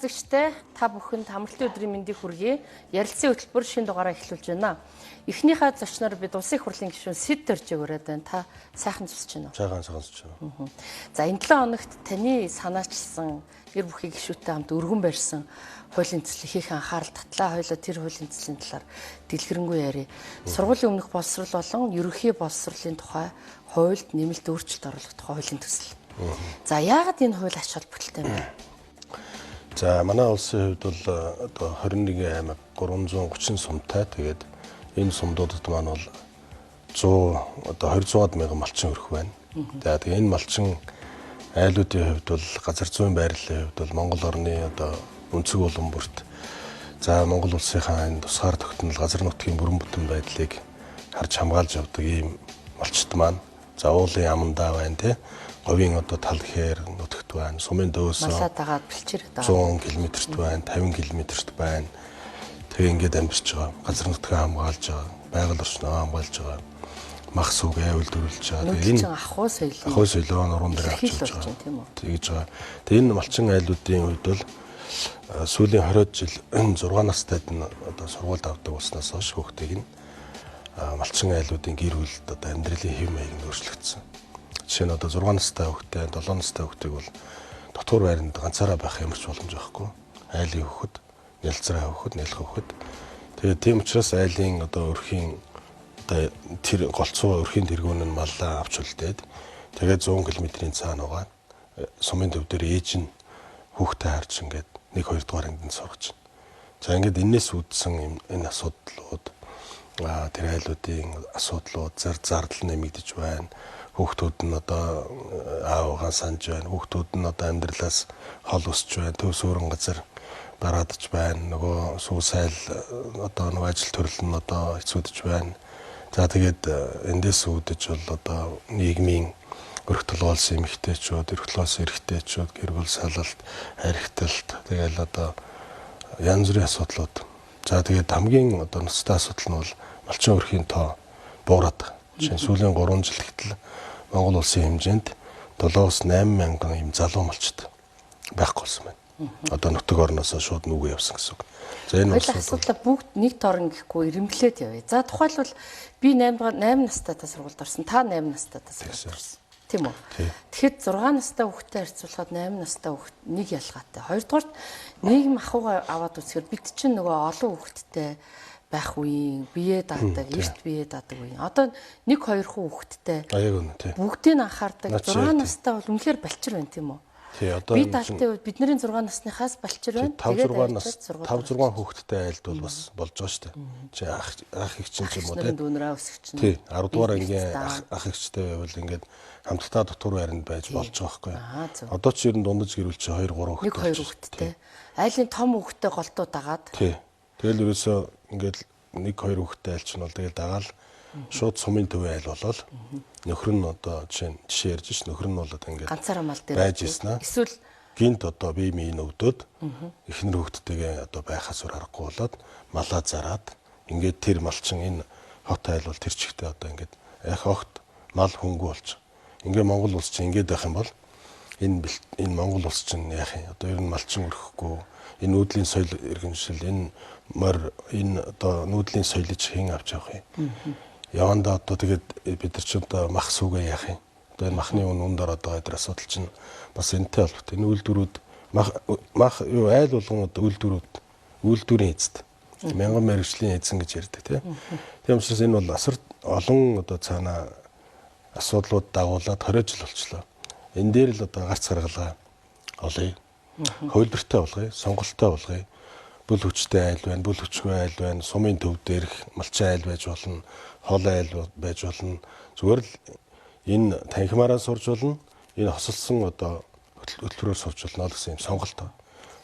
үзэгчтэй та бүхэнд амралтын өдрийн мэндийг хүргэе. Ярилцсан хөтөлбөр шинэ дугаараа эхлүүлж байна. Эхнийхээ зочноор бид улсын их хурлын гишүүн Сэд Төржиг өрөөд байна. Та сайхан зусч байна уу? Сайхан зусч байна. За энэ 7 хоногт таны санаачилсан гэр бүлийн гишүүтэй хамт өргөн барьсан хуулийн төсөл ихэнх анхаарал татлаа. Хоёулаа тэр хуулийн төслийн талаар дэлгэрэнгүй яриа. Сургуулийн өмнөх боловсрол болон ерөнхий боловсролын тухай хуульд нэмэлт өөрчлөлт оруулах тухай хуулийн төсөл. За яагаад энэ хууль ач холбогдолтой юм бэ? За манай улсын хувьд бол одоо 21 аймаг 330 сумтай. Тэгээд энэ сумдуудад маань бол 200-аад мянган малчин өрх байна. За тэгээд энэ малчин айлуудын хувьд бол газар зүйн байрлалын хувьд бол Монгол орны одоо өнцөг улам бүрт за Монгол улсынхаа энэ тусгаар тогтнол газар нутгийн бүрэн бүтэн байдлыг харж хамгаалж явдаг ийм малчт маань за уулын амандаа байна тий. Говийн одоо тал хээр нутагт байна. Сумын дөөсөө малаа дагаад бэлчээрээд байгаа. 100 км-т байна, 50 км-т байна. Тэгээ ингээд амьдарч байгаа. Газар нутгаа хамгаалж байгаа. Байгаль орчноо хамгаалж байгаа. Мах сүг айвал дөрвөлж байгаа. Тэгээ энэ ахуй соёлоо нуруунд дээр авч явж байгаа. Тэгж байгаа. Тэгээ энэ малчин айлуудын хувьд бол сүүлийн 20 жил 6 настайд нь одоо сургуульд авдаг болсноос хойш хүүхдийг нь малчин айлуудын гэр бүлд одоо амьдралын хэв маягийг өөрчлөгдсөн. Жишээ нь одоо 6 настай хүүхдээ 7 настай хүүхдийг бол дотор байранд ганцаараа байх ямарч боломж байхгүй. Айлын хүүхэд, нялцраа хүүхэд, нялх хүүхэд. Тэгээд тийм учраас айлын одоо өрхийн одоо тэр голцоо өрхийн тэргүүн нь маллаа авч үлдээд тэгээд 100 км-ийн цаана байгаа. Сумын төв дээр ээж нь хүүхдээ харж ингээд 1-2 дугаар ангид сургаж байна. За ингээд энэс үүдсэн энэ асуудлууд тэр айлуудын асуудлууд зардал нэмэгдэж байна. Хүүхдүүд нь одоо аавгаа санаж байна. Хүүхдүүд нь одоо амьдралаас хол өсч байна. Төв суурин газар бараадж байна. Нөгөө сүүсайл одоо нөгөө ажил төрөл нь одоо хэцүүдж байна. За тэгээд эндээс үүдэж бол одоо нийгмийн өрх толгойлсон эмэгтэйчүүд, өрх толгойлсон эрэгтэйчүүд, гэр бүл салалт, харигталт тэгээд одоо янз бүрийн асуудлууд. За тэгээд хамгийн одоо ноцтой асуудал нь бол малчин өрхийн тоо буураад байгаа. Жишээ нь сүүлийн 3 жил гэтэл Монгол улсын хэмжээнд 7-8 мянган юм залуу малчд байхгүй болсон байна. Одоо нутаг орноос шууд нүгөө явсан гэсэн үг. За энэ асуудлаа бүгд нэг торон гэхгүй ирэмблээд явъя. За тухайлбал би 8 настайдаа сургуульд орсон. Та 8 настайдаа сургуульд орсон. Тийм үү? Тэгэхэд 6 настай хүүхдтэй харьцуулахад 8 настай хүүхд нэг ялгаатай. Хоёрдугаарт нийгэм ахуйгаа аваад үзэхээр бид чинь нөгөө олон хүүхдтэй байх үеийн бие даадаг, эрт бие даадаг үеийн. Одоо 1-2 хүүхэдтэй. Бүгдийг нь анхаардаг. 6 настай бол үнэхээр балчир байна тийм үү? Тий, одоо би даалтын үед бидний 6 насныхаас балчир байна. 5-6 нас 5-6 хүүхэдтэй айлд бол бас болж байгаа шүү дээ. Чи ах их чинь ч юм уу тий. Дүүнрээ өсгч чинь. Тий, 10 дугаар ангийн ах ихчтэй байвал ингээд хамтдаа дотор байранд байж болж байгаа байхгүй. Одоо ч ер нь дундаж гэрүүл чи 2-3 хүүхэдтэй. 1-2 хүүхэдтэй. Айлын том хүүхэдтэй голдуу дагаад. Тий. Тэгэл ерөөсөө ингээд 1-2 хүүхэдтэй айл чинь бол тэгэл дагаал шууд сумын төвийн айл болол нөхөр нь одоо жишээ ярьж ш нөхөр нь бол одоо ингээд ганцаараа мал дээр байж ирсэн аа. Эсвэл гинт одоо бие биеийн өвдөд эхнэр хүүхдтэйгээ одоо байхаас өөр аргагүй болоод малаа зараад ингээд тэр малчин энэ хот айл бол тэр чигтээ одоо ингээд яг огт мал хөнгө болж. Ингээд Монгол улс чинь ингээд байх юм бол энэ Монгол улс чинь яах юм? Одоо ер нь малчин өрөхгүй энэ нүүдлийн соёл иргэншил энэ мөр энэ одоо нүүдлийн соёлыг хэн авч явах юм? Явандаа одоо тэгээд бид нар ч одоо мах сүгэ яах юм? Одоо энэ махны үн дороод байгаа гэдэг асуудал чинь бас энэтэй холбоотой. Энэ үйлдвэрүүд мах юу айл болгон одоо үйлдвэрийн эзэд мянган мэргэжлийн эзэн гэж ярьдаг тийм. Тийм учраас энэ бол асар олон одоо цаана асуудлууд дагуулад 20 жил болчлоо. Энэ дээр л одоо гарц гаргалгаа олъё. Хувилбартай болгоё, сонголттой болгоё. Бүл хүчтэй айл байна, бүл хүчгүй айл байна, сумын төв дээрх малчин айл байж болно, хол айл байж болно. Зүгээр л энэ танхимаараа сурж болно, энэ хосолсон одоо хөтөлбөрөөр сурж болно гэсэн юм сонголт байна.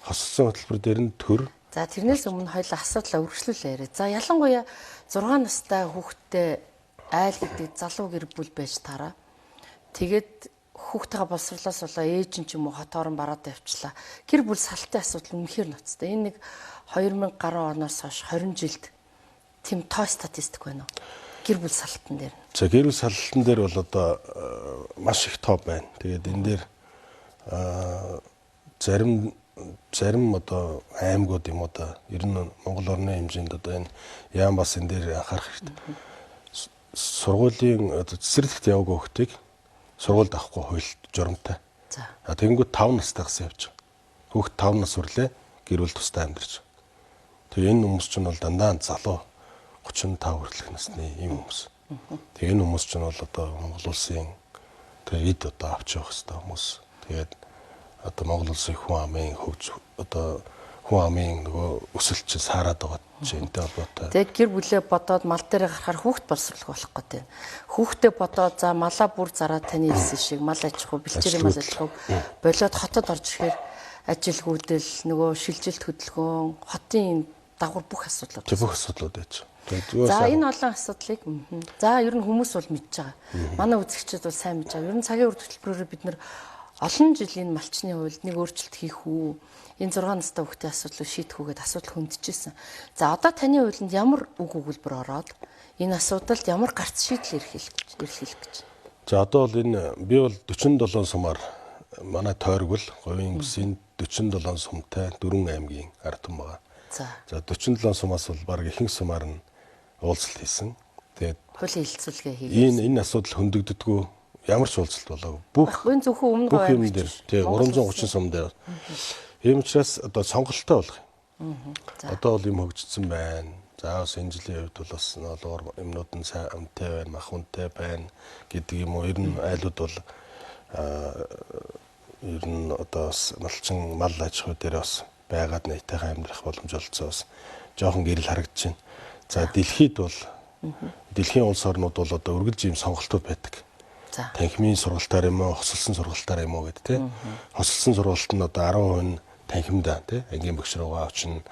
Хосолсон хөтөлбөр дээр нь төр. За тэрнээс өмнө хоёулаа асуудлаа үргэлжлүүлээ яриа. За ялангуяа 6 настай хүүхдтэй айл гэдэг залуу гэр бүл байж таараа. Тэгээд хүүхдтэйгээ боловсруулаас болоо ээж нь ч юм уу хот орон бараад явчлаа. Гэр бүл салтын асуудал үнэхээр ноцтой. Энэ нэг 2000 гаруй оноос хойш 20 жилд тийм тоо статистик байна уу? Гэр бүл салтан дээр. За гэр бүл салтан дээр бол одоо маш их тоо байна. Тэгээд энэ дээр зарим зарим одоо аймагуд юм одоо ер нь Монгол орны хэмжээнд одоо энэ яам бас энэ дээр анхаарах хэрэгтэй. Сургуулийн одоо цэцэрлэгт яваагүй хүүхдийг сургуульд авахгүй хууль журамтай. За. Тэгэнгүүт 5 настайгаас явж байгаа. Хүүхд 5 нас хүрлээ гэр бүл тустай амьдарч. Тэгээ энэ хүмүүс ч нь бол дандаа залуу 35 хүртэлх насны ийм хүмүүс. Тэгээ энэ хүмүүс ч нь бол одоо Монгол улсын тэгээ эд одоо авч явах хэрэгтэй хүмүүс. Тэгээд одоо Монгол улсын хүн амын хөгж одоо хүн амын нөгөө өсөлт чинь саарад байгаа чинь энэтэй холбоотой. Тэгээд гэр бүлээ бодоод мал дээр гарахаар хүүхд боловсруулах болох гэдэг. Хүүхдээ бодоод за малаа бүр зараад таны хэлсэн шиг мал аж ахуй, бэлчээрийн мал аж ахуй болоод хотод орж ирэхээр ажилгүйдэл нөгөө шилжилт хөдөлгөөн хотын дагавар бүх асуудлууд. Бүх асуудлууд байж. За энэ олон асуудлыг за ер нь хүмүүс бол мэдж байгаа. Манай үзэгчид бол сайн мэдж байгаа. Ер нь цагийн үр хөтөлбөрөөр бид нэр олон жилийн малчны хувьд нэг өөрчлөлт хийх үү? Энэ 6 настай хүүхдийн асуудлыг шийдэх үгээд асуудал хөндөжсэн. За одоо таны хувьд ямар үг өгүүлбэр ороод энэ асуудалд ямар гарц шийдэл эрхэлэх гэж. За одоо бол энэ би бол 47 сумаар манай тойрог бол говийн бүсийн 47 сумтай 4 аймгийн ард түмэн байгаа. За 47 сумаас бол баг ихэнх сумаар нь уулзалт хийсэн. Тэгээд хуулийн хэлцүүлгээ хийгээд энэ асуудал хөндөгддөггүй ямар ч уулзалт болоогүй. Бүх энэ зөвхөн өмнө бүх юм дээр тий 330 сум дээр. Ийм учраас одоо сонголттой болох юм. Одоо бол юм хөгжсөн байна. За бас энэ жилийн үед бол бас ноолоор юмнууд нь сайн амтай байна, мах үнэтэй байна гэдэг юм уу. Ер нь айлууд бол ер нь одоо бас малчин мал аж ахуй дээр бас байгаад нийтэйхэн амьдрах боломж олцсон бас жоохон гэрэл харагдаж байна. За дэлхийд бол дэлхийн улс орнууд бол одоо үргэлж ийм сонголтууд байдаг. Танхимын сургалтаар юм уу, хосолсон сургалтаар юм уу гэдэг тийм. Хосолсон сургалт нь одоо 10% нь танхимдаа тийм. Ангийн багш руугаа очно.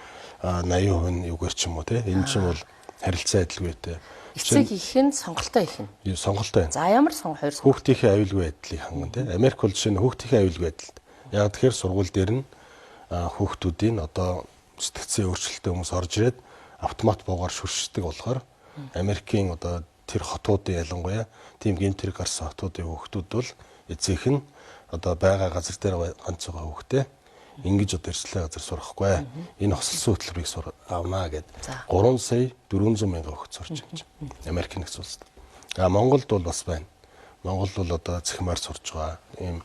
80% нь юугаар ч юм уу тийм. Энэ чинь бол харилцаа адилгүйтэй. Эцэг их нь сонголтоо их нь. Сонголтоо. За ямар хоёр хүүхдийнхээ аюулгүй байдлыг ханган тийм. Америк бол жишээ нь хүүхдийнхээ аюулгүй байдалд. Яг тэгэхээр сургууль дээр нь хүүхдүүдийн одоо сэтгцийн өөрчлөлттэй хүмүүс орж ирээд автомат буугаар шүршдэг болохоор Америкийн одоо тэр хотуудын ялангуяа тийм гэмтэрэг гарсан хотуудын хүүхдүүд бол эцэг нь одоо байгаа газар дээр ганц байгаа хүүхдээ ингэж одоо эрсдэлтэй газар сурахгүй. Энэ хосолсон хөтөлбөрийг авнаа гэд 3 сая 400 мянган хүүхэд сурч байна. Америкийн нэгдсэн улсад. Монголд бол бас байна. Монголд бол одоо цэхмаар сурж байгаа. Ийм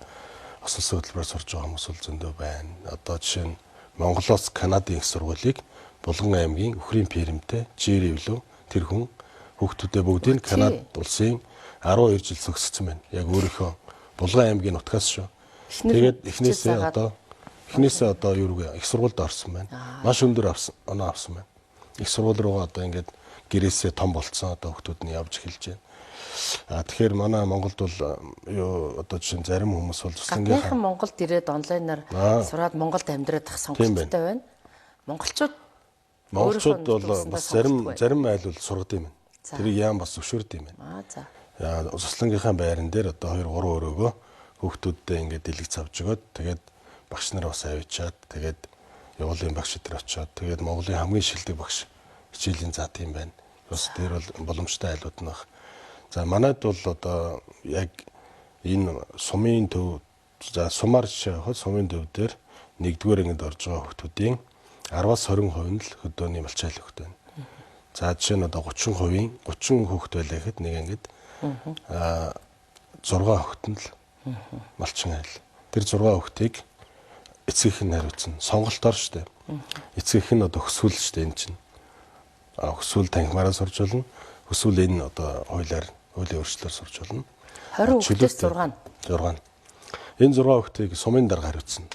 хосолсон хөтөлбөрөөр сурж байгаа хүмүүс бол зөндөө байна. Одоо жишээ нь Монголоос Канадын их сургуулийг Булган аймгийн Үхрийн Пермтэй Жиревлөө тэр хүн хүүхдүүдээ бүгдийг Канад улсын 12 жил сөгссөн байна. Яг өөрийнхөө Булган аймгийн нутгаас шүү. Тэгээд эхнээсээ одоо юу вэ? Их сургуульд орсон байна. Маш өндөр оноо авсан байна. Их сургууль руугаа одоо ингээд гэрээсээ том болцсон одоо хүүхдүүд нь явж эхэлж байна. Тэгэхээр манай Монголд бол юу одоо жишээ зарим хүмүүс бол туслангийнхан Монголд ирээд онлайнаар сураад Монголд амьдраад ах сонголттой байна. Монголчууд бол бас зарим айл бол сургад юм байна. Тэрийг яам бас зөвшөөрд юм байна. Туслангийнхаа байран дээр одоо 2-3 өрөөгөө хүүхдүүддээ ингээд дэлгэц авч өгөөд тэгээд багш нар бас авчиад тэгээд явуулын багш дээр очиод тэгээд Монголын хамгийн шилдэг багш хичээлийн заа тийм байна. Бас дээр бол боломжтой айлууд нь баг. За манайд бол одоо яг энэ сумын төв за сумаар жишээ авахад сумын төв дээр 1-р ангид орж байгаа хүүхдүүдийн 10-аас 20% нь л хөдөөний малчаал хүүхд байна. За жишээ нь одоо 30% хүүхд байлаа гэхэд нэг ангид 6 хүүхд нь л малчин айл. Тэр 6 хүүхдийг эцэг нь хариуцсан. Сонголтоор штэ. Эцэг нь одоо хөсвөл штэ энэ чинь. Хөсвөл танхимаараа сурж болно. Хөсвөл энэ одоо хуулиар хуулийн өөрчлөлөөр сурж болно. 20 хүүхдээс 6. Энэ 6 хүүхдийг сумын дарга хариуцсан.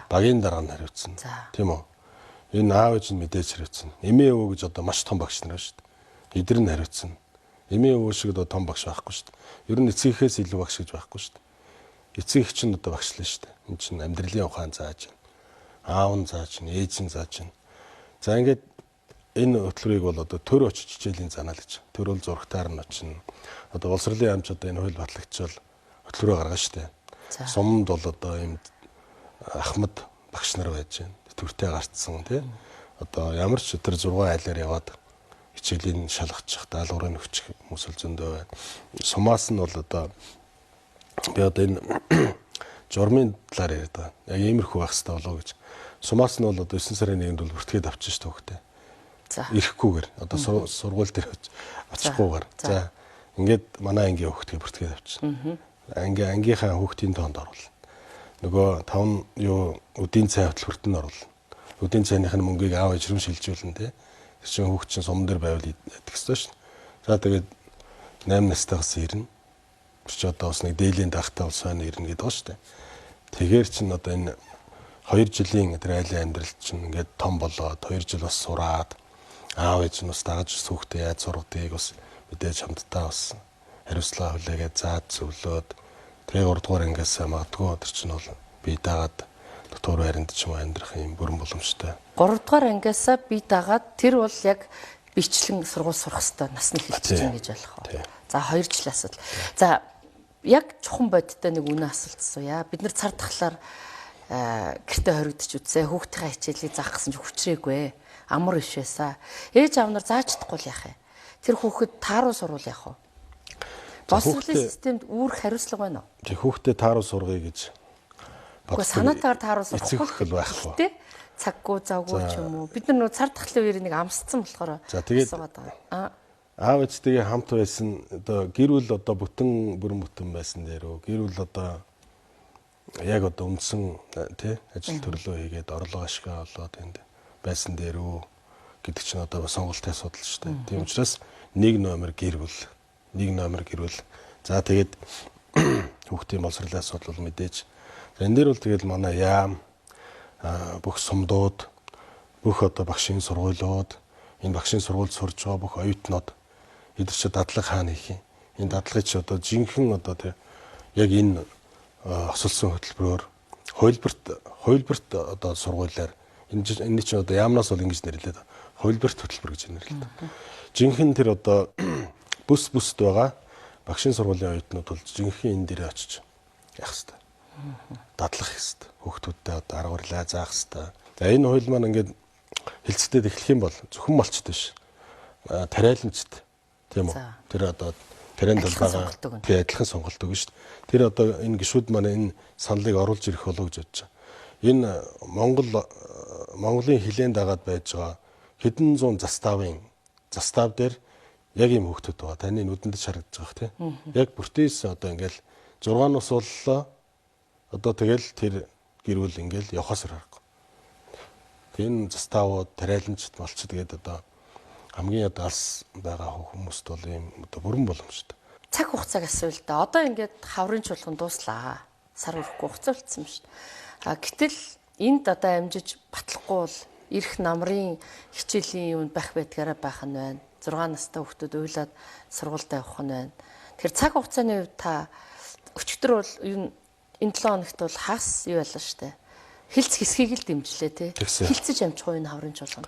Багийн дарга нь хариуцсан. Тийм үү? Энэ аав ээж нь мэдээж хариуцсан. Эмээ өвөө гэж одоо маш том багш нар шүү дээ. Эдгээр нь хариуцсан. Эмээ өвөө шиг одоо том багш байхгүй шүү дээ. Ер нь эцэгээс илүү багш гэж байхгүй шүү дээ. Эцэг их чинь одоо багшлаа шүү дээ. Энэ чинь амьдралын ухаан зааж байна. Аав нь зааж байна, ээж нь зааж байна. За ингээд энэ хөтөлбөрийг бол одоо төр очиж хичээлийн занаа л гэж. Төр бол зурагтаар нь очино. Одоо боловсролын амч одоо энэ хууль батлагдчихвал хөтөлбөрөө гаргана шүү дээ. Сумд бол одоо ийм ахмад багш нар байж байна. Төртэй гарцсан тий. Одоо ямар ч тэр 6 айлаар яваад хичээлийн шалгачих, даалгаврыг өгчих хүмүүс л зөндөө байна. Сумаас нь бол одоо би одоо энэ журмын талаар яриад байгаа. Яг иймэрхүү байх хэрэгтэй болов гэж. Сумаас нь бол одоо 9 сарын 1-нд бол бүртгээд авчих шүү дээ. За. Ирэхгүйгээр одоо сургууль дээр очихгүйгээр. За ингээд манай ангийн хүүхдгийг бүртгээд авчихна. Ангийнхаа хүүхдийн тоонд оруулна. Нөгөө 5 өдийн цай хөтөлбөрт нь оруулна. Өдийн цайных нь мөнгийг аав ээж рүү шилжүүлнэ те. Тэр чинь хүүхд чинь сум дээр байвал идэх ёстой шин. За тэгээд 8 настайгаас ирнэ. Чи одоо бас нэг дээлийн дахтаа улсаа ирнэ гэдэг ба штэ. Тэгэхээр чин одоо энэ 2 жилийн тэр айлын амьдрал чинь ингээд том болоод 2 жил бас сураад аав ээж нь бас дагаж хүүхдээ яаж сургадгийг бас мэдээж хамтдаа бас хариуцлага хүлээгээд заад зөвлөөд тэгээ 3 дугаар ангиас магадгүй тэр чинь бол би дагаад дотор байранд ч юм амьдрах юм бүрэн боломжтой. 3 дугаар ангиасаа би дагаад тэр бол яг бичлэн сургууль сурах хэвээр насны хэлчихэж байна гэж болох уу. За 2 жилийн асуудал. За яг чухам бодиттой нэг үнэн асуулт асууя. Бид нар цар тахлаар гэртээ хоригдож үзээ. Хүүхдийнхээ хичээлийг заах гэсэн чинь хүчрээгүй. Амар иш байсаа. Ээж аав нар зааж чадахгүй л яах вэ? Тэр хүүхэд тааруу сурвал яах вэ? Боловсролын системд үүрэх хариуцлага байна уу? Тэг хүүхдээ тааруу сургая гэж. Гэхдээ санаатаар тааруу сурах байхгүй. Тэ? Цаггүй завгүй ч юм уу. Бид нар нөгөө цар тахлын үеэр нэг амсцсан болохоор асуугаад байгаа. Аав ээжтэйгээ хамт байсан одоо гэр бүл одоо бүрэн бүтэн байсан дээрөө гэр бүл одоо яг одоо үндсэн тий ажил төрлөө хийгээд орлого ашгаа олоод энд байсан дээрөө гэдэг чинь одоо сонголтын асуудал шүү дээ. Тийм учраас нэг номер гэр бүл. За тэгээд хүүхдийн боловсролын асуудал бол мэдээж. Энэ дээр бол тэгэл манай яам бүх сумдууд бүх одоо багшийн сургуулиуд энэ багшийн сургуульд сурж байгаа бүх оюутнууд эдгээр чи дадлага хаана хийх юм? Энэ дадлагыг чи одоо жинхэнэ одоо тэг яг энэ осолсон хөтөлбөрөөр хувилбарт одоо сургуулиар энэ чи одоо яамнаас бол ингэж нэрлээд хувилбарт хөтөлбөр гэж нэрлэдэг. Жинхэнэ тэр одоо бүсд байгаа багшийн сургуулийн оюутнууд бол жинхэнэ энэ дээр очиж яах хэвээр дадлах хэвээр хүүхдүүдтэй одоо аргуурлаа заах хэвээр. За энэ хууль маань ингээд хэлцэдэд эхлэх юм бол зөвхөн малчд биш. Тариаланчд тийм үү? Тэр одоо тарианд байгаа тий адилхан сонголт өгнө шүү дээ. Тэр одоо энэ гишүүд маань энэ саналыг оруулж ирэх болов гэж бодож байгаа. Энэ Монголын хилэн дагаад байж байгаа хэдэн зуун застав дээр яг ийм хүүхдүүд байгаа. Таны нүдэнд харагдаж байгаа тий. Яг бүртээс одоо ингээл 6 нас боллоо. Одоо тэгэл тэр гэр бүл ингээл явахаас аргагүй. Энэ заставууд тариаланчд болчихд тэгээд одоо хамгийн одоо алс байгаа хүмүүст бол ийм одоо бүрэн боломжтой. Цаг хугацааг асуул да. Одоо ингээд хаврын чуулган дууслаа. Сар өрөхгүй хугацаа болцсон юм шүү дээ. Гэтэл энд одоо амжиж батлахгүй бол ирэх намрын хичээлийн юм байх байдгаараа байх нь байна. 6 настай хүүхдүүд уйлаад сургуультай явах нь байна. Тэгэхээр цаг хугацааны хувьд та өчигдөр бол энэ 7 хоногт бол хагас юу байлаа шүү дээ. Хилцэх хэсгийг л дэмжлээ тий. Хилцэж амжих энэ хаврын чуулган.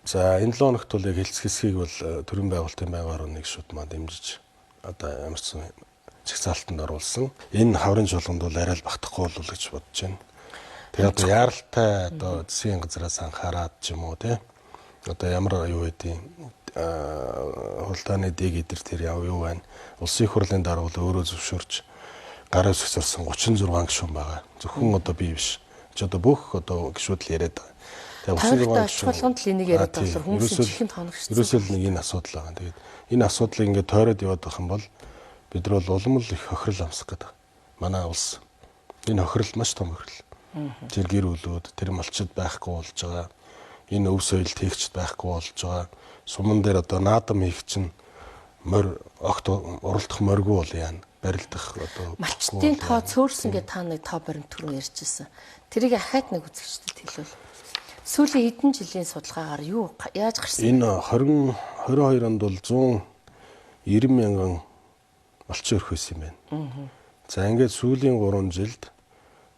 За энэ 7 хоногт бол яг хилцэх хэсгийг бол төрийн байгуулалтын байгаар нэг шууд маа дэмжиж одоо ямарсан чагсаалтанд оруулсан. Энэ хаврын чуулганд бол арай л багтахгүй болов гэж бодож байна. Тэгээд одоо яаралтай одоо засгийн газраас анхаарад ч юм уу тий. Одоо ямар юу байдیں۔ Хулдааны дэг эдэр тэр юу байна. Улсын их хурлын дарга өөрөө зөвшөөрч гараа зөвшөөрсөн 36 гишүүн байгаа. Зөвхөн одоо би биш. Чи одоо бүх одоо гишүүд л яриад байгаа. Тэгээд чуулганд л энийг яриад байгаа хүмүүсийн чихэнд хоногшсон. Ерөөсөө л нэг энэ асуудал байгаа. Тэгээд энэ асуудлыг ингээд тойроод яваад байх юм бол бид нар бол улам л их хохирол амсах гэдэг. Манай улс энэ хохирол маш том хохирол. Тэр гэр бүлүүд тэр малчид байхгүй болж байгаа. Энэ өв соёл тээгчд байхгүй болж байгаа. Суман дээр одоо наадам хийх чинь огт уралдах моргүй бол яана. Барилдах одоо малчтын тоо цөөрсөн гэж та нэг тоо баримт түрүү ярьжсэн. Тэрийг ахаад нэг үзэгчдэд хэлвэл сүүлийн хэдэн жилийн судалгаагаар юу яаж гарсан? Энэ 2022 онд бол 190 мянган малчин өрх байсан юм байна. За ингээд сүүлийн 3 жилд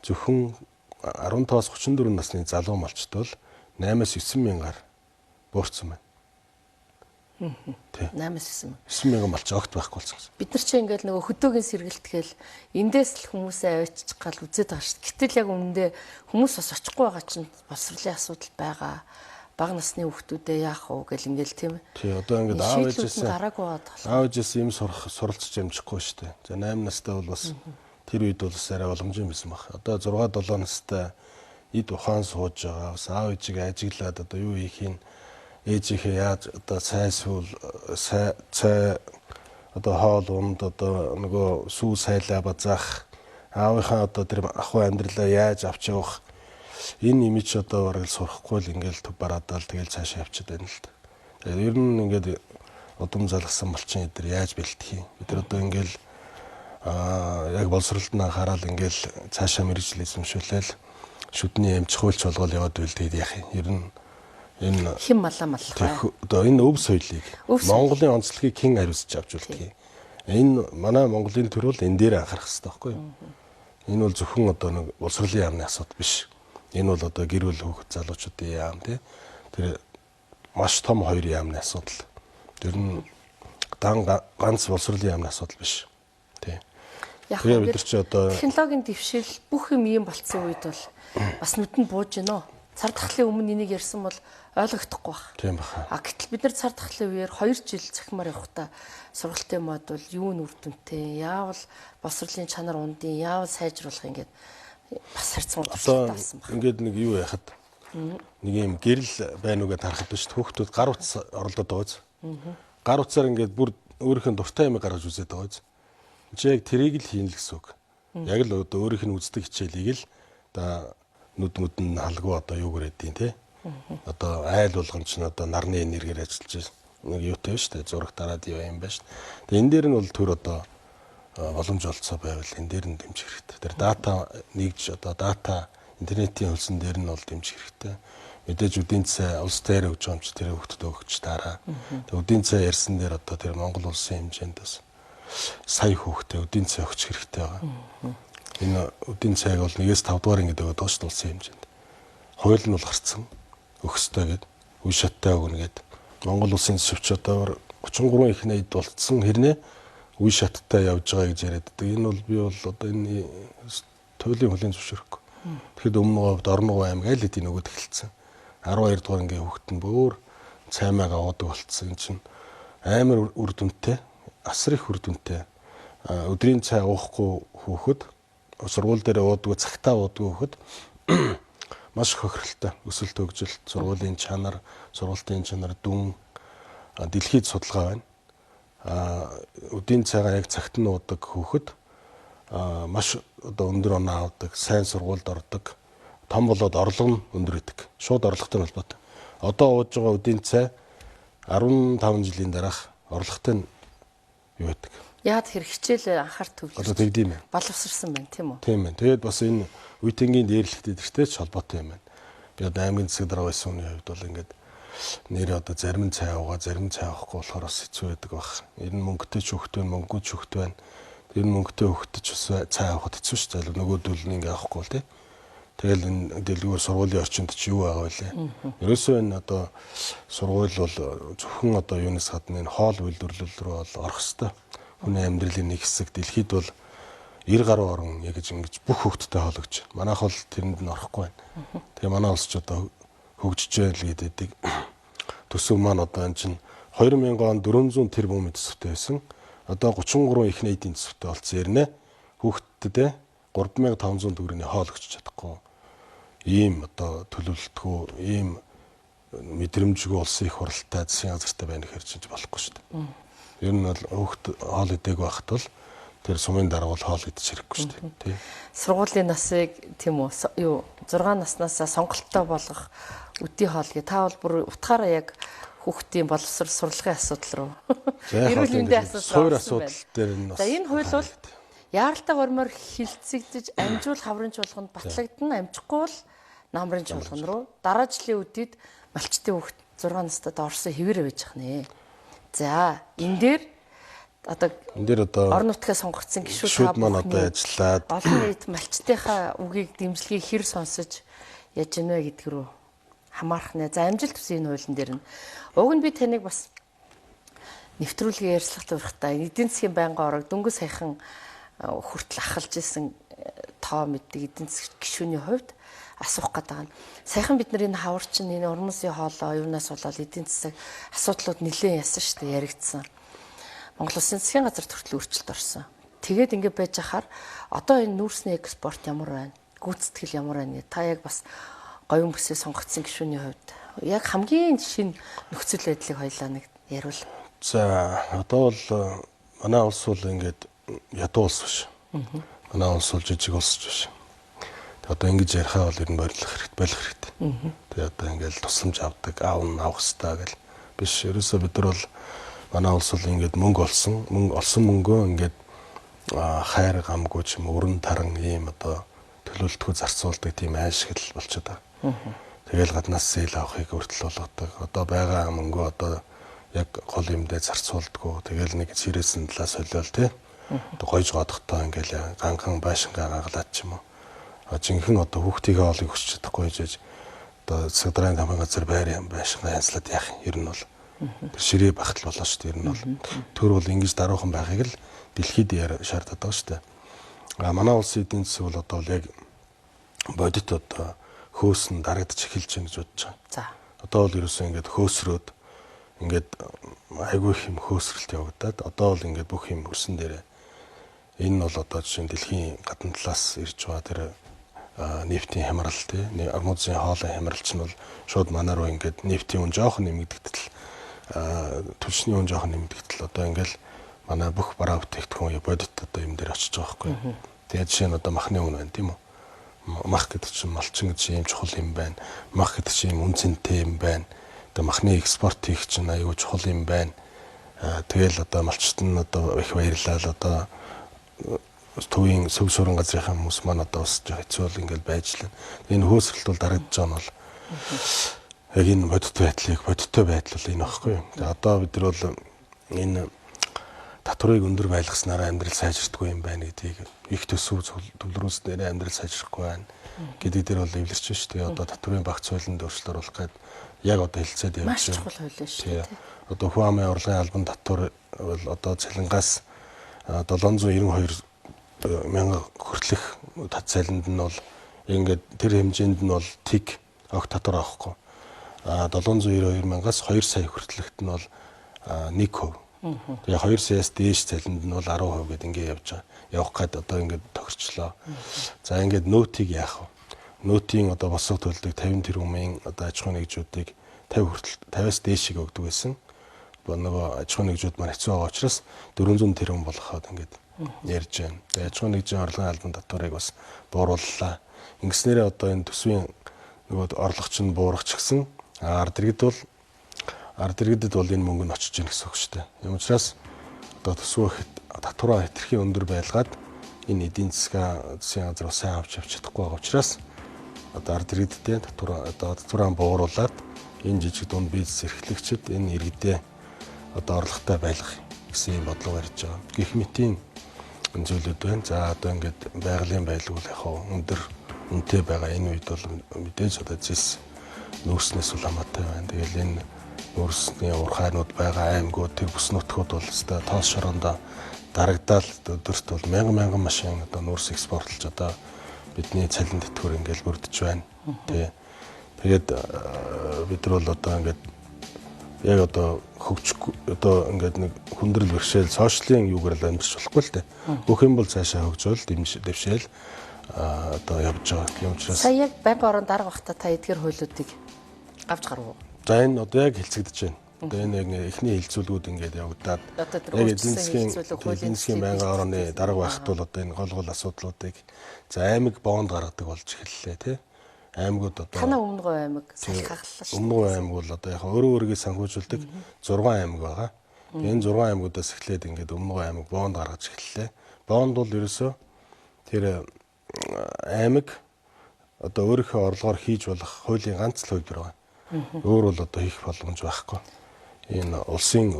зөвхөн 15-аас 34 насны залуу малчд бол 8-аас 9 мянгаар буурсан байна. 8-9 мянган малч огт байхгүй болсон. Бид нар чи ингээд нөгөө хөдөөгийн сэргэлтгэл эндээс л хүмүүсээ авчиж гал үзээд байгаа шүү дээ. Гэтэл яг үнэндээ хүмүүс бас очихгүй байгаа чинь боловсролын асуудал байгаа. Бага насны хүүхдүүдээ яах вэ гэл ингээл тийм. Тий одоо ингээд аав ээжээс юм суралцж амжихгүй шүү дээ. За 8 настай бол бас тэр үед бол арай боломжтой байсан баг. Одоо 6-7 настай эд ухаан сууж байгаа. Бас аав ээжийг ажиглаад одоо юу хийхин ээжийнхээ яаж одоо сайсвал цай одоо хоол унд одоо нөгөө сүү сайлаа базаах аавынхаа одоо тэр ахуй амьдралаа яаж авч явах энэ имиж одоо бараг сурахгүй л ингээл төв бараадаа л тэгэл цаашаа явчихад байна л да. Тэгээд ер нь ингээд удам залгасан малчин эдэр яаж бэлтэх юм. Бид нар одоо ингээл яг боловсролд нь анхаарал ингээл цаашаа мэрэгжил эзэмшүүлээл шүдний эмчхүүлч болгоод яваад байл тэгээд яах юм. Ер нь энэ хим малаа маллаа. Одоо энэ өв соёлыг Монголын онцлогийг хэн хариуцж авч үлдэх юм. Энэ манай Монголын төр бол энэ дээр анхаарах хэрэгтэй байхгүй юу? Энэ бол зөвхөн одоо нэг боловсролын яамны асуудал биш. Энэ бол одоо гэр бүл хүүхэд залуучуудын яам тий. Тэр маш том хоёр яамны асуудал. Тэр нь ганц боловсролын яамны асуудал биш. Тий. Яг бид нар ч одоо технологийн дэвшил бүх юм болцсон үед бол бас нүдэнд бууж гинөө. Цар тахлын өмнө энийг ярьсан бол ойлгохдохгүй байх. Тийм баха. Гэтэл бид нар цар тахлын үеэр 2 жил цахимаар явахдаа сургалтын мод бол юу нь үр дүнтэй, яавал боловсролын чанар ундын, яавал сайжруулах ингээд бас харьцан удирдсан байна. Ингээд нэг юу яхад нэг юм гэрэл байна уу гэж харахад биш хүүхдүүд гар утас оролдоод байгаа биз. Гар утсаар ингээд бүр өөрийнх нь дуртай юм гаргаж үзээд байгаа биз. Чи яг тэрийг л хийн л гэсэн үг. Яг л одоо өөрийнх нь үздэг хичээлийг л одоо нүд нь халгүй одоо юу гэрээдیں те. Одоо айл болгон ч одоо нарны энергиээр ажиллаж нэг юутай шүү дээ. Зураг дараад юм байна шүү. Тэгээ энэ дээр нь бол төр одоо боломж олцоо байвал энэ дээр нь дэмжих хэрэгтэй. Тэр дата нэгж одоо дата интернетийн хөлсөн дээр нь бол дэмжих хэрэгтэй. Мэдээж үдийн цай улс дээр өгч байгаа юм чи тэр хөлтөд өгч дараа. Тэгээ үдийн цай ярьсан дээр одоо тэр Монгол улсын хэмжээнд бас сая хүүхдээ үдийн цай өгч хэрэгтэй байгаа. Энэ үдийн цайг бол 1-5 дугаар ингэ өгöd байгаа шүү дээ улсын хэмжээнд. Хууль нь бол гарцсан өгсдөө гээд үе шаттай өгнө гээд Монгол улсын төсөвч одоо 33 их найд болцсон хэрнээ үе шаттай явж байгаа гэж яриад. Энэ бол би бол одоо энэ туйлын хөлийн зөвшөөрөхгүй. Тэгэхэд өмнө говьд Орногов аймаг аль хэдийн өгöd эхэлсэн. 12 дугаар ингээ хүүхэд нь бүр цаймаага уудаг болцсон. Энэ чинь амар үр дүнтэй, асар их үр дүнтэй. Өдрийн цай уухгүй хүүхэд сургууль дээр уудаг, цагтаа уудаг хүүхэд маш хохиролтой өсөлт хөгжилт, сургуулийн чанар, сургалтын чанар дүн дэлхийд судалгаа байна. Үдийн цайгаа яг цагт нь уудаг хүүхэд маш одоо өндөр оноо авдаг, сайн сургуульд ордог, том болоод орлого нь өндөр идэг. Шууд орлоготой холбоотой. Одоо ууж байгаа үдийн цай 15 жилийн дараах орлоготой нь юу байдаг? Яад хэрэг хичээл анхаар төвлөрч. Одоо тэгдэм юм. Боловсрсан байна тийм үү? Тийм байна. Тэгээд бас энэ үеийнгийн дээрлэхтэй тэртэй ч холбоотой юм байна. Би одоо аймгийн засаг дарга байсан хүний хувьд бол ингээд нэр одоо зарим цай уугаа, зарим цай авахгүй болохоор бас хэцүү байдаг баг. Ер нь мөнгөтэй ч хөвгт байна, мөнгөгүй ч хөвгт байна. Тэр нь мөнгөтэй хөвгт ч бас цай авахд хэцүү шүү дээ. Нөгөөдөл нь ингээд авахгүй л тий. Тэгэл энэ дэлгүүр сургуулийн орчинд ч юу байгаа вэ? Ерөөсөө энэ одоо сургууль бол зөвхөн одоо юунаас гадна энэ хоол үйлдвэрлэл рүү бол орох хэвээр. Хүний амьдралын нэг хэсэг дэлхийд бол 90 гаруй орн яг ингэж бүх хөвгттэй хоологч. Манайх бол тэрэнд нь орохгүй байна. Тэгээ манай улс ч одоо хөгжиж байл гэдэг. Төсөв маань одоо энэ чинь 2000 он 400 тэрбум төсөвтэй байсан. Одоо 33 их найдын төсөвтэй болцсон ярина. Хүүхдтэд 3500 төгрөгийн хоол өгч чадахгүй. Ийм одоо төлөвлөлтгүй, ийм мэдрэмжгүй улсын их хуралтай засгийн газартай байна гэхэр чинь болохгүй шүү дээ. Ер нь бол хүүхд хоол идээг байхад бол тэр сумын дарга бол хоол идэж хэрэггүй шүү дээ. Тий. Сургуулийн насыг тийм үү юу 6 наснаас сонголттой болгох үдий хоол гэ та бол бүр утгаараа яг хүүхдийн боловсрол сурлагын асуудал руу эрүүл мэндийн асуудал дээр нь бас. За энэ хууль бол яаралтай гормоор хилцэгдэж амжуул хаврын чуулганд батлагдана, амжихгүй бол намрын чуулган руу дараа жилийн үдийд малчтын хүүхд 6 настайд орсон хэвээр байж ах нэ. За энэ дээр одоо орон нутгаас сонгогдсон гишүүд маань одоо ажиллаад олон нийт малчтынхаа үгийг дэмжлэгийг хэр сонсож яаж гэнэ гэдг рүү хамаарах нэ. За амжилт төсөө энэ хуулийн дээр нь уг нь би таныг бас нэвтрүүлгийн ярьцлагт урахтаа эдийн засгийн байнгын орог дөнгөж саяхан хүртэл ахалж исэн тоо мэддэг эдийн засгийн гишүүний хувьд асуух гэдэг нь саяхан бид нар энэ хаварчин энэ орон улсын хоолой юунаас болоод эдийн засаг асуудлууд нэлээд ясан шүү дээ яригдсан. Монгол Улсын засгийн газар төртөл өөрчлөлт орсон. Тэгээд ингэ байж хахаар одоо энэ нүүрсний экспорт ямар байна? гүйцэтгэл ямар байна? Та яг бас говийн бүсээ сонгогдсон гишүүний хувьд яг хамгийн шинэ нөхцөл байдлыг хоёлаа нэг яриул. За одоо бол манай улс бол ингээд ядуу улс биш. Манай улс бол жижиг улс биш. Одоо ингэж ярихаа бол ер нь болох хэрэгтэй. Тэгээ одоо ингээд тусламж авдаг, авах хэрэгтэй гэл биш. Ерөөсөө бид нар бол манай улс бол ингээд мөнгө олсон мөнгөө ингээд хайр гамгүй ч юм өрн таран ийм одоо төлөвлөлтгүй зарцуулдаг тийм аашиг л болчиход байгаа. Тэгэл гаднаас зээл авахыг хүртэл болгодог. Одоо байгаа мөнгөө одоо яг гол юмдээ зарцуулдаггүй. Тэгэл нэг сэрээсэн талаас солиол тий. Одоо гойж годохтой ингээл ганхан байшингаа гаглаад ч юм уу. Жинхэнэ одоо хүүхдийнхээ олыг өсч чадахгүй жиж одоо цэдрийн тамга газар байрын байшингаа янзлаад яах юм. Ер нь бол тэр ширээ багтал болоо шүү дээ. Ер нь бол төр бол ингэж даруухан байхыг л дэлхийд шаарддаг байгаа шүү дээ. Манай улсын эдийн засаг бол одоо яг бодит одоо хөөс нь дарагдчих эхэлж байна гэж бодож байгаа. За. Одоо бол ерөөсөө ингээд хөөсрөөд ингээд айгүй их юм хөөсрэлт явагдаад одоо бол ингээд бүх юм хөрсөн дээрээ энэ нь бол одоо жишээ нь дэлхийн гадна талаас ирж байгаа тэр нефтийн хямрал тий армузын хоолой хямралч нь бол шууд манай руу ингээд нефтийн үн жоохон нэмэгдэгдэл түлшний үн жоохон нэмэгдэгдэл одоо ингээд манай бүх бараа бүтээгдэхүүн бодит одоо юм дээр очиж байгаа байхгүй. Тэгээд жишээ нь одоо махны үн байна тийм үү? Мах гэдэг чинь малчин гэдэг чинь юм чухал юм байна. Мах гэдэг чинь юм үнцэнтэй юм байна. Одоо махны экспорт хийх чинь аюул чухал юм байна. Тэгэл одоо малчт нь одоо их баярлал одоо төвийн сөв суран газрынхаа хүмүүс маань одоо бас хэцүү бол ингээл байж лээ. Энэ хөөсрэлт бол дарагдж байгаа нь бол яг энэ бодиттой байдал бол энэ багхгүй юу. Тэгээ одоо бид нар бол энэ татварыг өндөр байлгаснараа амьдрал сайжрахгүй юм байна гэдгийг их төсөв төвлөрүүлснээр амьдрал сайжрахгүй байна гэдэг дээр бол эвлэрч байна шүү дээ. Одоо татварын багц хуулинд өөрчлөлт оруулах гээд яг одоо хэлцээд явж байна. Маш чухал хууль шүү дээ. Одоо хүн амын орлогын албан татвар бол одоо цалингаас 792 мянга хүртэлх цалинд нь бол ингээд тэр хэмжээнд нь бол тиг огт татвар авахгүй. 792 мянгаас 2 сая хүртэлхт нь бол 1%. Тэгээ 2 саяас дээш цалинд нь бол 10% гэдэг ингээд явж байгаа. Явах гээд одоо ингээд тохирчлоо. За ингээд нөтийг яах вэ? Нөтийн одоо босго төлдөг 50 тэрбумын одоо аж ахуйн нэгжүүдийг 50-аас дээшийг өгдөг байсан. Нөгөө аж ахуйн нэгжүүд маань хэцүү байгаа учраас 400 тэрбум болгоход ингээд ярьж байна. Тэгээ аж ахуйн нэгжийн орлогын албан татварыг бас буурууллаа. Ингэснээрээ одоо энэ төсвийн нөгөө орлогч нь буурах ч гэсэн ард иргэдэд бол энэ мөнгө нь очиж гин гэсэн үг шүү дээ. Юм учраас одоо төсвөө татвараа хэтэрхий өндөр байлгаад энэ эдийн засгийн газар сайн авч чадахгүй байгаа учраас одоо ард иргэдтэй татвараа бууруулад энэ жижиг дунд бизнес эрхлэгчид энэ иргэдээ одоо орлоготой байлгах гэсэн юм бодлого барьж байгаа. Гэх мэтийн зүйлүүд байна. За одоо ингээд байгалийн байлг бол яг өндөр үнэтэй байгаа энэ үед бол мэдээж одоо зис нөөснөөс бол хамаатай байна. Тэгэл энэ нөөсний урхайнууд байгаа аймагуд тэр бүс нутгууд бол өстой тоос шороондоо дарагдаал өдөрт бол мянган машин одоо нөөс экспортлж одоо бидний цалин тэтгэвэр ингээл бүрдэж байна. Тэгээд бид нар бол одоо ингээд яг одоо хөгжихгүй одоо ингээд нэг хүндрэл бэрхшээл сошиалын юугаар л амьдч болохгүй л дээ. Бүх юм бол цаашаа хөгжөөл дэвшээл одоо явж байгаа юм учраас. Сая яг банк орон дарга бахта та эдгээр хуулиудыг авч гарав уу? За энэ одоо яг хэлцэгдэж байна. Одоо энэ эхний хилцүүлгүүд ингээд явагдаад яг эдийн засгийн байнгын орны дарга байхад бол одоо энэ гол асуудлуудыг за аймаг бонд гаргадаг болж эхэллээ тий. Аймагуд одоо танаа өмнөгөө аймаг салхиглалаа шүү. Өмнөгөө аймаг бол одоо яг өөрөөгөө санхүүжүүлдэг 6 аймаг байгаа. Энэ 6 аймагудаас эхлээд ингээд өмнөгөө аймаг бонд гаргаж эхэллээ. Бонд бол ерөөсөө тэр аймаг одоо өөрийнхөө орлогоор хийж болох хуулийн ганц л хувьд байгаа. Өөр бол одоо хийх боломж байхгүй. Энэ улсын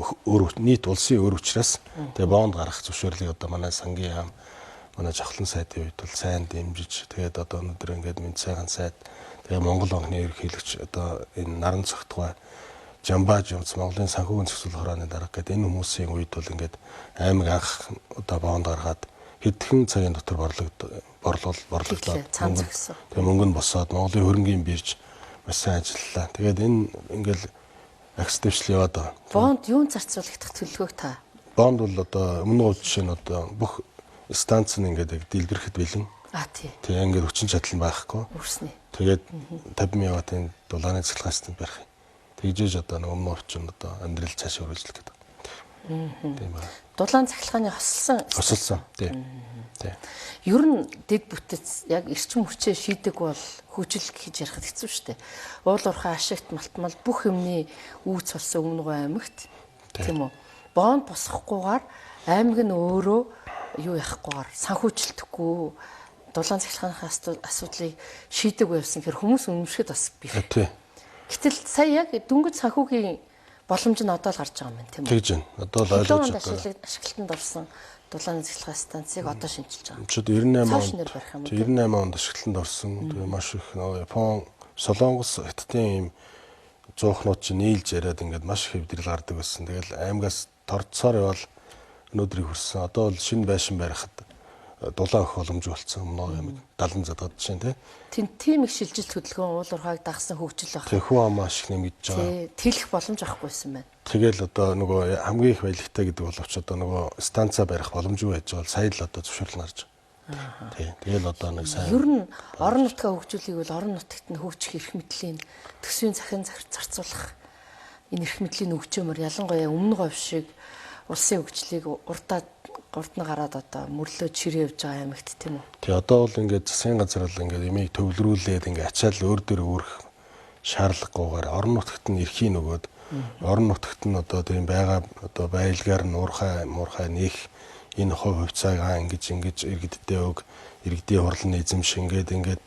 нийт улсын өр учраас тэгээ бонд гаргах зөвшөөрлийг одоо манай сангийн яам манай жавхлан сайдын үед бол сайн дэмжиж тэгээд одоо өнөөдөр ингээд мэд сайхан сайд тэгээ Монгол банкны ерөнхийлөгч одоо энэ наран цогтгой Жамбааж юмц Монголын санхүүгийн зохицуулах хорооны дарга гэдэг энэ хүмүүсийн үед бол ингээд аймаг анх одоо бонд гаргаад хэдхэн цагийн дотор борлогдоод тэгээ мөнгө нь босоод Монголын хөрөнгийн бирж маш сайн ажиллалаа. Тэгээд энэ ингээл акс дэвшил яваад байгаа. Бонд юун зарцуулагдах төлөвлөгөөг та? Бонд бол одоо өмнө нь жишээ нь одоо бүх станц нь ингээд дэлбэрэхэд бэлэн. тий. Тэгээ ингээд хүчин чадал нь байхгүй. Үрснэ. Тэгээд 50 мегаваттын дулааны цэцлэгийн систем барих юм. Тэгжээж одоо нэг өмнө орчин одоо амьдрал цааш өргөжлөх гэдэг. Тийм байна. Дулаан цахилгааны хосолсон. Тийм. Тийм. Ер нь дэд бүтэц яг эрчим хүчээ шийдэг бол хөгжил гэж ярихад хэцүү шүү дээ. Уул уурхай ашигт малтмал бүх юмны үүс болсон Өмнөгов аймагт тийм үү. Боонд босгохгүйгээр аймаг нь өөрөө юу яхахгүйгээр санхүүжилдэхгүй дулаан цахилгааны асуудлыг шийдэг байсан хэрэг хүмүүс үнэмшгэд бас бих. Тийм. Гэтэл сая яг дөнгөж санхүүгийн боломж нь одоо л гарч байгаа юм байна тийм үү. Тэгж байна. Одоо л ойлгож байгаа. Ашиглалтанд орсон дулааны цахилгаан станцыг одоо шинжилж байгаа. Чод 98 онд ашиглалтанд орсон. Тэгээ маш их Япон Солонгос хятадын ийм зуухнууд чинь нийлж яриад ингээд маш их хэвдрэл гардаг байсан. Тэгэл аймагаас торцоор явал өнөөдрийг хүрсэн. Одоо бол шинэ байшин барихад дулаан өх боломж болсон. Өмнө аймаг 70 задгаад чинь тийм их шилжилт хөдөлгөөн уул уурхайг дагсан хөгжил байна. Тэг хүн ам маш их нэмэгдэж байгаа. Тэлэх боломж авахгүйсэн байна. Тэгэл одоо нөгөө хамгийн их баялагтай гэдэг боловч одоо нөгөө станца барих боломжгүй байж байгаа. Сая л одоо зөвшөөрөл гарч байгаа. Тий. Тэгэл одоо нэг сайн. Ер нь орон нутгаа хөгжүүлэх бол орон нутагт нь хөгжих эрх мэдлийн төсвийн захин зарцуулах энэ эрх мэдлийн өгчөмөр ялангуяа Өмнөгов шиг улсын хөгжлийг урд нь гараад одоо мөрлөө чирээ явж байгаа аймагт тийм үү. Тий одоо бол ингээд засгийн газар бол ингээд ямиг төвлөрүүлээд ингээд ачаал өөр дөр өөрөх шаардлагагүйгээр орон нутагт нь эрхийг нөгөөд орон нутагт нь одоо тийм байгаа одоо байлгаар нь муурхай нэх энэ хувьцаагаа ингэж иргэддээ өг иргэдийн хурлын эзэмшингээд ингээд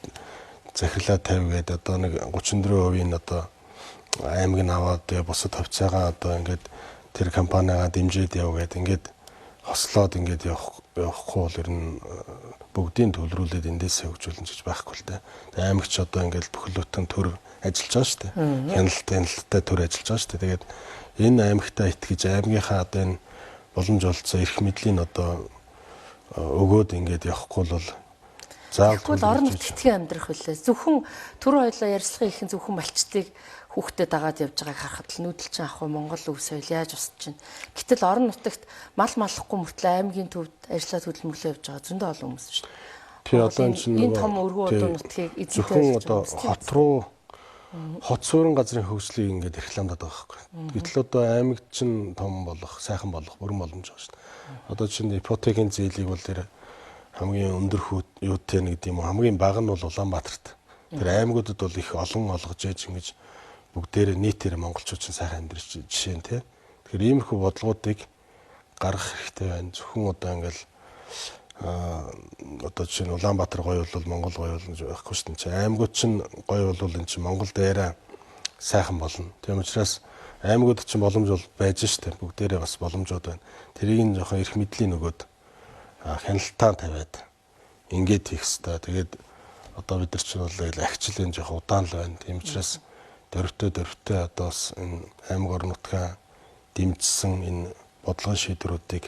захирлаа тавьгээд одоо нэг 34% нь одоо аймаг нь аваад бусад хувьцаагаа одоо ингээд тэр компанигаа дэмжиж явгээд ингээд хослоод ингээд явахгүй бол ер нь бүгдийг төвлөрүүлээд эндээсээ хөгжүүлнэ гэж байхгүй л дээ. Тэгээ аймагч одоо ингээд бүхэлдээ төр ажиллаж байгаа шүү дээ. Хяналттай төр ажиллаж байгаа шүү дээ. Тэгээд энэ аймагтаа итгэж аймгийнхаа одоо энэ боломж олцсон эрх мэдлийн одоо өгөөд ингээд явахгүй бол заавал орон нутгийн амьдрах хүлээ. Зөвхөн түр хоёлоо ярьцлагын ихэн зөвхөн малчтыг хүүхдэд дагаад явж байгааг харахад л нүүдэлчин ах уу Монгол үе соёл яаж усж чинь. Гэтэл орон нутагт мал малахгүй мөртлөө аймгийн төвд ажиллаад хөдөлмөрлөө явж байгаа зөндөө олон хүмүүс шүү дээ. Тэгээ одоо энэ том өргөн удаа нутгийг эзэнтэй зөвхөн одоо хот руу хот суурин газрын хөгжлийг ингээд рекламдаад байгаа байхгүй. Гэтэл одоо аймаг чинь том болох, сайхан болох бүрэн боломж байгаа шүү дээ. Одоо чинь ипотекийн зээлийг бол тэр хамгийн өндөр юутай нэг юм уу хамгийн бага нь бол Улаанбаатарт. Тэр аймагуудад бол их олон олгож ээж ингэж бүгдээрээ нийтээр монголчууд чинь сайхан амьдрч жишээ нь тий. Тэгэхээр иймэрхүү бодлогуудыг гаргах хэрэгтэй байна. Зөвхөн одоо ингээл одоо чинь Улаанбаатар гоё бол Монгол гоё болно байхгүй шүү дээ. Аймагуд чинь гоё бол энэ чинь Монгол дээрээ сайхан болно. Тийм учраас аймагуд чинь боломж бол байж шүү дээ. Бүгдээрээ бас боломжууд байна. Тэрийг нь жоохон эрх мэдлийн нөгөөд хяналтаа тавиад ингээд хийх хэрэгтэй. Тэгээд одоо бид нар чинь бол агчлын жоохон удаан л байна. Тийм учраас дөрвтэй одоо энэ аймаг орон нутгаа дэмжсэн энэ бодлогын шийдвэрүүдийг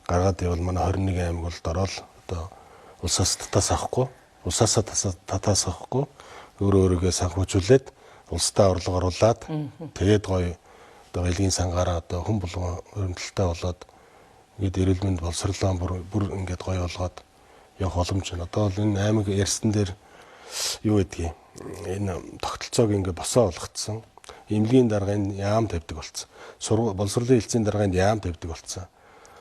гаргаад явал манай 21 аймаг бол дорол одоо улсаас татаас авахгүй, улсаасаа татаас авахгүй өөрөөгөө санхүүжүүлээд улстай орлого оруулаад тэгээд гоё одоо байлгийн сангаараа одоо хүн болгон хөрөмтөлтэй болоод ингээд эрүүл мэнд боловсруулан бүр ингээд гоё болгоод явах боломж байна. Одоо бол энэ аймаг ярьсан дээр юу гэдгийг энэ тогтолцоог ингээд босоо болгоцсон. Эмнэлгийн дарга энэ яам тавьдаг болсон. Боловсруулалтын хэлтсийн дарга энэ яам тавьдаг болсон.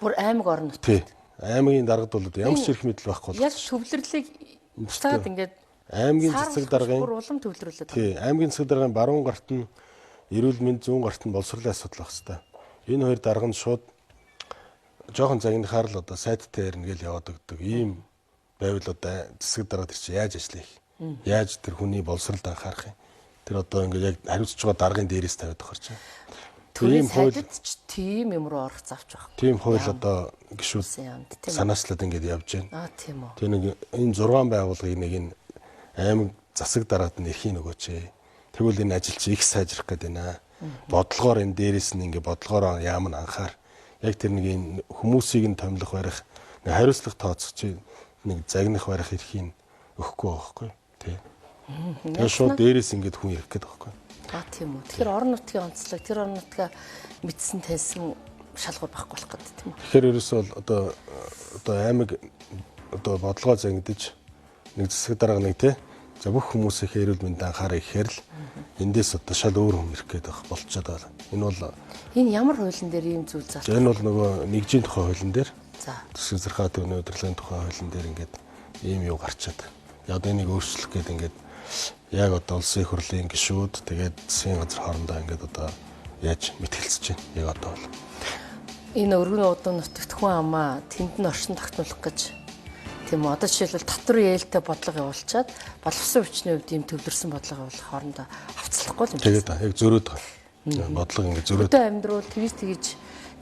Бүр аймаг орон нутаг. Тий. Аймгийн даргад бол ямар ч эрх мэдэл байхгүй болсон. Яг төвлөрлийг буцаад ингээд аймгийн цэцэг даргын бүр улам төвлөрүүлээд. Тий. Аймгийн цэцэг даргын баруун гарт нь эрүүл мэнд, зүүн гарт нь боловсруулалтын асуудал байх хэвээр. Энэ хоёр дарга нь шууд жоохон загнахаар л одоо сайттай ярина гэж яваад өгдөг. Ийм байвал одоо цэцэг дарга тэр чинь яаж ажиллах юм? Яаж тэр хүний боловсролд анхаарах юм? Тэр одоо ингээд яг хариуцж байгаа даргын дээрээс тавиад өгч байна. Тийм хуулид ч тийм юм руу орох завч байхгүй. Тийм хууль одоо гişүүд санаачлаад ингээд явж байна. Тийм үү. Тэр нэг энэ 6 байгууллагыг нэг энэ аймаг засаг дараад нь эрхийн нөгөөч. Тэгвэл энэ ажил чи их сайжрах гээд байна. Бодлогоор энэ дээрээс нь ингээд бодлогоор яам нь анхаар яг тэр нэг энэ хүмүүсийг нь томилох барих хариуцлага тооцох нэг загнах барих эрхийг өгөхгүй байхгүй. Тий. Тэр шууд дээрээс ингээд хүн ирэх гээд байхгүй. Тийм үү. Тэгэхээр орон нутгийн онцлог, тэр орон нутгаа мэдсэн таньсан шалгуур байхгүй болох гэдэг тийм үү. Тэгэхээр ерөөсөө одоо аймаг одоо бодлогоо загнадаж нэг засаг дарга нэг тий. За бүх хүмүүсийн эрүүл мэндийн анхаарал ихээр л эндээс одоо шал өөр юм ирэх гээд болчиход байна. Энэ бол энэ ямар хуулийн дээр ийм зүйл зарч? Энэ бол нөгөө нэгжийн тухай хуулийн дээр. За. Засгийн зархаа төвний удирдлагын тухай хуулийн дээр ингээд ийм юу гарчаад. Яг энийг өөрчлөх гээд ингээд яг одоо улсын их хурлын гишүүд тэгээд засгийн газар хоорондоо ингээд одоо яаж мэтгэлцэж байна. Яг одоо бол энэ өргөн удам нутагт хүн амаа тэнд нь оршин тогтнуулах гэж тийм үү. Одоо жишээлбэл татвар ээлтэй бодлого явуулчаад боловсон хүчний хувьд ийм төвлөрсөн бодлого явуулах хоорондоо хавцлахгүй юм. Тэгээд яг зөрөөд байгаа. Бодлого ингээд зөрөөд. Одоо амьдрал тэгж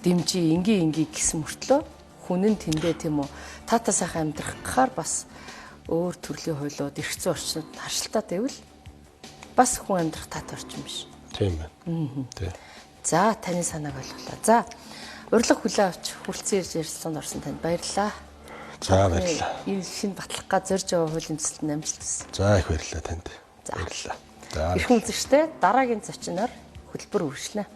дэмжиж ингийн гэсэн мөртлөө хүн нь тэндээ тийм үү. Таата сайхан амьдрах гахаар бас өөр төрлийн хуулиуд эрх зүйн орчинд харшилтаад байвал бас хүн амьдрах таатай орчин биш. Тийм байна. Тийм. За таны санааг ойлголоо. За урилга хүлээ авч хүрэлцэн ирж ярилцлаганд орсон танд баярлалаа. За баярлалаа. Энэ шинэ баталгаа зорж яваа хуулийн төсөлд амжилт хүсье. За их баярлалаа танд. За баярлалаа. За. Их үзэгчтэй дараагийн зочноор хөтөлбөр үргэлжлэнэ.